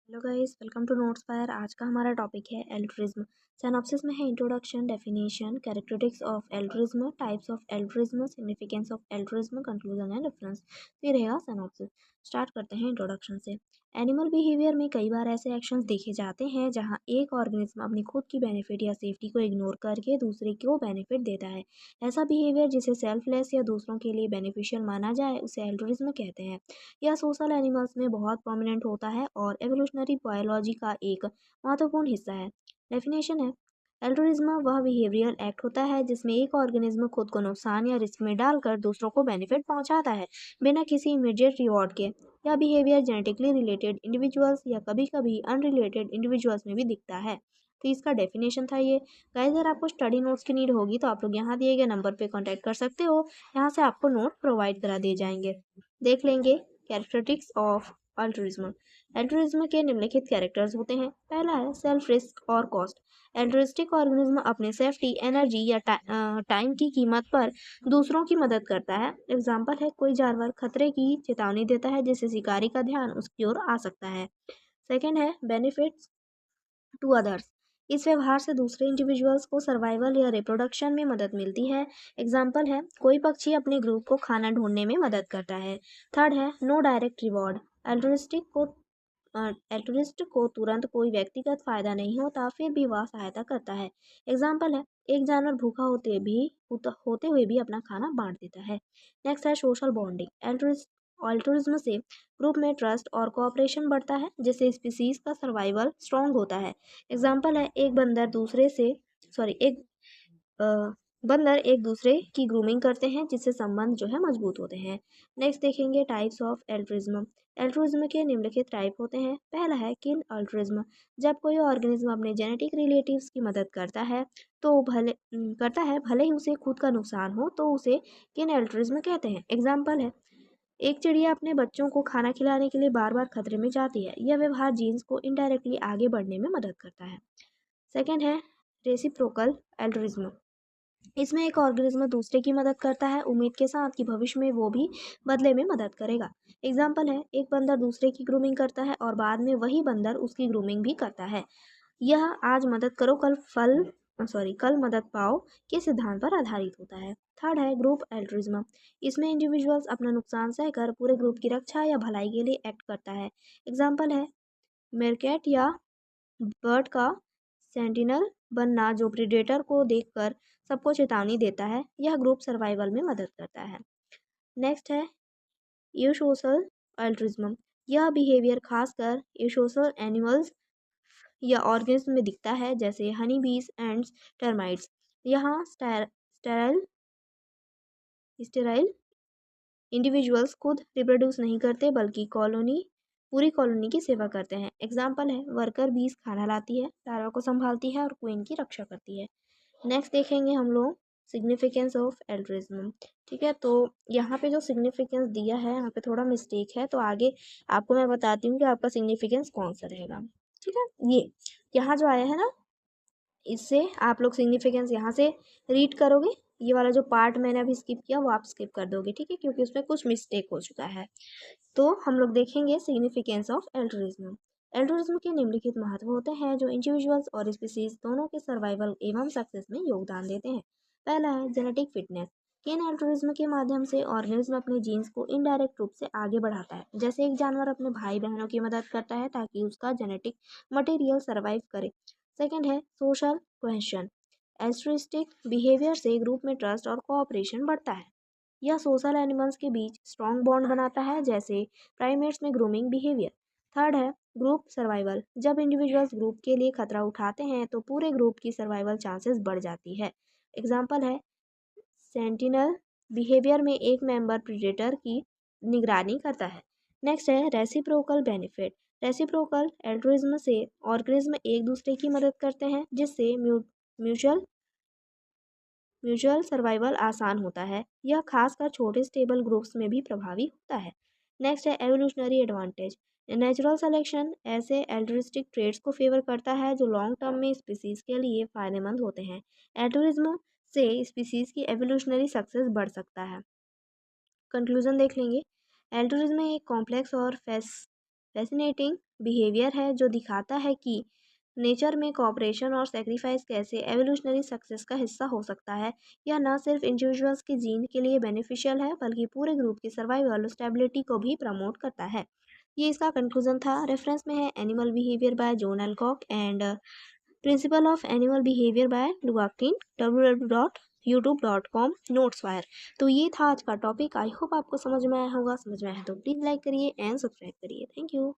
Hello guys, welcome to Notes Fire. आज का हमारा टॉपिक है एल्ट्रिज्म। सिनॉप्सिस में है introduction, definition, characteristics of altruism, types of altruism, significance of altruism, conclusion and reference. ये रहेगा सिनॉप्सिस। स्टार्ट करते हैं इंट्रोडक्शन से। एनिमल बिहेवियर में कई बार ऐसे एक्शंस देखे जाते हैं जहां एक ऑर्गेनिज्म अपनी खुद की बेनिफिट या सेफ्टी को इग्नोर करके दूसरे को बेनिफिट देता है। ऐसा बिहेवियर जिसे सेल्फलेस या दूसरों के लिए बेनिफिशियल माना जाए उसे एल्ट्रिज्म कहते हैं। यह सोशल एनिमल्स में बहुत प्रोमिनेंट होता है और एवोल्यूशनरी बायोलॉजी का एक महत्वपूर्ण हिस्सा है। डेफिनेशन है, एल्ट्रुइज्म वह बिहेवियरल एक्ट होता है जिसमें एक ऑर्गेनिज्म खुद को नुकसान या रिस्क में डालकर दूसरों को बेनिफिट पहुंचाता है बिना किसी इमीडिएट रिवॉर्ड के। यह बिहेवियर जेनेटिकली रिलेटेड इंडिविजुअल्स या कभी कभी अनरिलेटेड इंडिविजुअल्स में भी दिखता है। तो इसका डेफिनेशन था ये। गाइस, अगर आपको स्टडी नोट्स की नीड होगी तो आप लोग यहाँ दिए गए नंबर पे कांटेक्ट कर सकते हो। यहाँ से आपको नोट प्रोवाइड करा दिए जाएंगे। देख लेंगे कैरेक्टरिस्टिक्स ऑफ अल्ट्रुइज्म। एल्ट्रुइज्म के निम्नलिखित कैरेक्टर्स होते हैं। पहला है सेल्फ रिस्क और कॉस्ट। एल्ट्रुइस्टिक ऑर्गेनिज्म अपने सेफ्टी, एनर्जी या टाइम की कीमत पर दूसरों की मदद करता है। एग्जाम्पल है, कोई जानवर खतरे की चेतावनी देता है जिससे शिकारी का ध्यान उसकी ओर आ सकता है। सेकेंड है बेनिफिट्स टू अदर्स। इस व्यवहार से दूसरे इंडिविजुअल्स को सर्वाइवल या रिप्रोडक्शन में मदद मिलती है। एग्जाम्पल है, कोई पक्षी अपने ग्रुप को खाना ढूंढने में मदद करता है। थर्ड है नो डायरेक्ट रिवॉर्ड। एल्ट्रुइस्टिक को एल्ट्रुइस्ट को तुरंत कोई व्यक्तिगत फायदा नहीं होता, फिर भी वह सहायता करता है। एग्जाम्पल है, एक जानवर भूखा होते हुए भी अपना खाना बांट देता है। नेक्स्ट है सोशल बॉन्डिंग। अल्ट्रुइज्म से ग्रुप में ट्रस्ट और कोऑपरेशन बढ़ता है जिससे स्पीसीज का सर्वाइवल स्ट्रांग होता है। एग्जाम्पल है, एक बंदर एक दूसरे की ग्रूमिंग करते हैं जिससे संबंध जो है मजबूत होते हैं। नेक्स्ट देखेंगे टाइप्स ऑफ एल्ट्रुइज्म। एल्ट्रुइज्म के निम्नलिखित टाइप होते हैं। पहला है किन अल्ट्रुइज्म। जब कोई ऑर्गेनिज्म अपने जेनेटिक रिलेटिव्स की मदद करता है भले ही उसे खुद का नुकसान हो तो उसे किन अल्ट्रुइज्म कहते हैं। एग्जाम्पल है, एक चिड़िया अपने बच्चों को खाना खिलाने के लिए बार बार खतरे में जाती है। यह व्यवहार जीन्स को इनडायरेक्टली आगे बढ़ने में मदद करता है। सेकेंड है रेसिप्रोकल एल्ट्रुइज्म। इसमें एक ऑर्गेनिज्म दूसरे की मदद करता है उम्मीद के साथ कि भविष्य में वो भी बदले में मदद करेगा। एग्जाम्पल है, एक बंदर दूसरे की ग्रूमिंग करता है और बाद में वही बंदर उसकी ग्रूमिंग भी करता है। यह आज मदद करो कल मदद पाओ के सिद्धांत पर आधारित होता है। थर्ड है ग्रुप एल्ट्रुइज्म। इसमें इंडिविजुअल्स अपना नुकसान सहकर पूरे ग्रुप की रक्षा या भलाई के लिए एक्ट करता है। एग्जाम्पल है, मेरकेट या बर्ड का सेंटिनल बनना जो प्रीडेटर को देखकर सबको चेतावनी देता है। यह ग्रुप सर्वाइवल में मदद करता है। नेक्स्ट है यूसोशल अल्ट्रुइज्म। यह बिहेवियर खासकर यूसोशल एनिमल्स या ऑर्गेनिज्म में दिखता है जैसे हनी बीज एंड्स, टर्माइट्स। यहाँ स्टेराइल इंडिविजुअल्स खुद रिप्रोड्यूस नहीं करते बल्कि पूरी कॉलोनी की सेवा करते हैं। एग्जाम्पल है, वर्कर बीज खाना लाती है, लार्वा को संभालती है और क्वीन की रक्षा करती है। नेक्स्ट देखेंगे हम लोग सिग्निफिकेंस ऑफ एल्ट्रुइज्म। ठीक है, तो यहाँ पे जो सिग्निफिकेंस दिया है यहाँ पे थोड़ा मिस्टेक है, तो आगे आपको मैं बताती हूँ कि आपका सिग्निफिकेंस कौन सा रहेगा। ठीक है, ये यहाँ जो आया है ना, इससे आप लोग सिग्निफिकेंस यहाँ से रीड करोगे। ये वाला जो पार्ट मैंने अभी स्किप किया वो आप स्किप कर दोगे, ठीक है, क्योंकि उसमें कुछ मिस्टेक हो चुका है। तो हम लोग देखेंगे सिग्निफिकेंस ऑफ एल्ट्रुइज्म। एल्ट्रुइज्म के निम्नलिखित महत्व होते हैं जो इंडिविजुअल्स और स्पीसीज दोनों के सर्वाइवल एवं सक्सेस में योगदान देते हैं। पहला है जेनेटिक फिटनेस। किन एल्ट्रुइज्म के माध्यम से ऑर्गेनिज्म अपने जीन्स को इनडायरेक्ट रूप से आगे बढ़ाता है। जैसे एक जानवर अपने भाई बहनों की मदद करता है ताकि उसका जेनेटिक मटेरियल सर्वाइव करे। सेकेंड है सोशल कोहेशन। एल्ट्रुइस्टिक बिहेवियर से ग्रुप में ट्रस्ट और कोऑपरेशन बढ़ता है। यह सोशल एनिमल्स के बीच स्ट्रॉन्ग बॉन्ड बनाता है जैसे प्राइमेट्स में ग्रूमिंग बिहेवियर। थर्ड है ग्रुप सर्वाइवल। जब इंडिविजुअल्स ग्रुप के लिए खतरा उठाते हैं तो पूरे ग्रुप की सर्वाइवल चांसेस बढ़ जाती है। एग्जाम्पल है, सेंटिनल बिहेवियर में एक मेंबर प्रीडेटर की निगरानी करता है। नेक्स्ट है रेसिप्रोकल बेनिफिट। रेसिप्रोकल एल्ट्रुइज्म से ऑर्गेनिज्म एक दूसरे की मदद करते हैं जिससे म्यूचुअल म्यूचुअल सर्वाइवल आसान होता है। यह खासकर छोटे स्टेबल ग्रुप्स में भी प्रभावी होता है। नेक्स्ट है एवोल्यूशनरी एडवांटेज। नेचुरल सिलेक्शन ऐसे एल्ट्रुइस्टिक ट्रेड्स को फेवर करता है जो लॉन्ग टर्म में स्पीसीज के लिए फायदेमंद होते हैं। एल्ट्रुइज्म से स्पीसीज की एवोल्यूशनरी सक्सेस बढ़ सकता है। कंक्लूजन देख लेंगे। एल्ट्रुइज्म एक कॉम्प्लेक्स और फैसिनेटिंग बिहेवियर है जो दिखाता है कि नेचर में कॉपरेशन और सेक्रीफाइस कैसे एवोल्यूशनरी सक्सेस का हिस्सा हो सकता है। यह न सिर्फ इंडिविजुअल्स के जीन के लिए बेनिफिशियल है बल्कि पूरे ग्रुप की सर्वाइवल और स्टेबिलिटी को भी प्रमोट करता है। ये इसका कंक्लूजन था। रेफरेंस में है animal behaviour by John Alcock and principle of animal behaviour by Dugatkin www.youtube.com Notes Fire. तो ये था आज का टॉपिक। आई होप आपको समझ में आया होगा। समझ में आया तो प्लीज़ लाइक करिए एंड सब्सक्राइब करिए। Thank you.